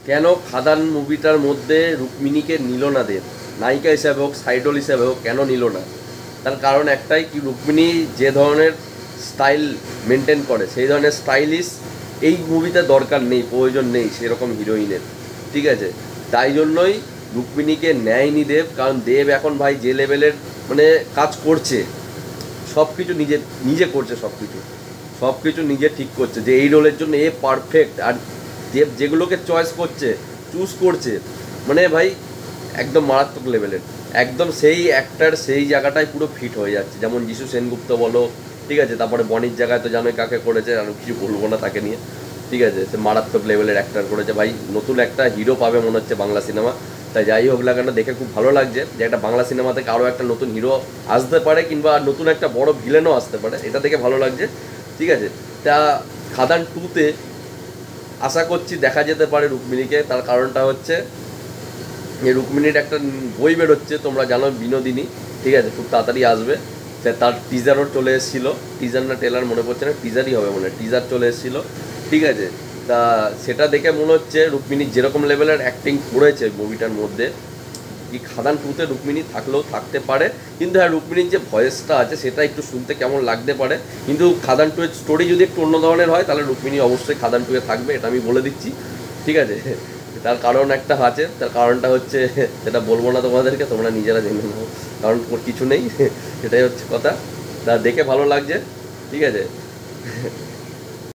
কেন খাদান মুভিটার মধ্যে রুক্মিণীকে নিল না দেব, নায়িকা হিসাবে হোক সাইড রোল হিসাবে হোক, কেন নিল না? তার কারণ একটাই, কি রুক্মিণী যে ধরনের স্টাইল মেনটেন করে সেই ধরনের স্টাইলিশ এই মুভিতে দরকার নেই, প্রয়োজন নেই সেরকম হিরোইনের, ঠিক আছে? তাই জন্যই রুক্মিণীকে নেয়নি দেব। কারণ দেব এখন ভাই যে লেভেলের মানে কাজ করছে, সব কিছু নিজে নিজে করছে, সব কিছু নিজে ঠিক করছে যে এই রোলের জন্য এ পারফেক্ট। আর দেব যেগুলোকে চয়েস করছে, চুজ করছে, মানে ভাই একদম মারাত্মক লেভেলের, একদম সেই অ্যাক্টার সেই জায়গাটায় পুরো ফিট হয়ে যাচ্ছে। যেমন যিশু সেনগুপ্ত বলো, ঠিক আছে, তারপরে বনির জায়গায় তো জানোই কাকে করেছে, আর কিছু বলবো না তাকে নিয়ে, ঠিক আছে? সে মারাত্মক লেভেলের অ্যাক্টার করেছে ভাই, নতুন একটা হিরো পাবে মনে হচ্ছে বাংলা সিনেমা। তাই যাই হোক না কেন, দেখে খুব ভালো লাগছে যে একটা বাংলা সিনেমা থেকে আরও একটা নতুন হিরো আসতে পারে, কিংবা নতুন একটা বড় ভিলেনও আসতে পারে, এটা দেখে ভালো লাগছে, ঠিক আছে? তা খাদান 2-তে আশা করছি দেখা যেতে পারে রুক্মিণীকে। তার কারণটা হচ্ছে যে রুক্মিণীর একটা বই বেরোচ্ছে, তোমরা জানো, বিনোদিনী, ঠিক আছে? খুব তাড়াতাড়ি আসবে। তার টিজারও চলে এসেছিলো, টিজার না টেলার মনে পড়ছে না, টিজারই হবে মনে হয়, টিজার চলে এসেছিলো, ঠিক আছে? তা সেটা দেখে মনে হচ্ছে রুক্মিণী যেরকম লেভেলের অ্যাক্টিং করেছে মুভিটার মধ্যে, কি খাদান 2-তে রুক্মিণী থাকলেও থাকতে পারে। কিন্তু হ্যাঁ, রুক্মিণীর যে ভয়েসটা আছে সেটা একটু শুনতে কেমন লাগতে পারে, কিন্তু খাদান 2-এর স্টোরি যদি একটু অন্য ধরনের হয় তাহলে রুক্মিণী অবশ্যই খাদান 2-এ থাকবে, এটা আমি বলে দিচ্ছি, ঠিক আছে? তার কারণ একটা আছে, তার কারণটা হচ্ছে সেটা বলবো না তোমাদেরকে, তোমরা নিজেরা জেনে নাও, কারণ কিছু নেই, সেটাই হচ্ছে কথা। তা দেখে ভালো লাগছে, ঠিক আছে?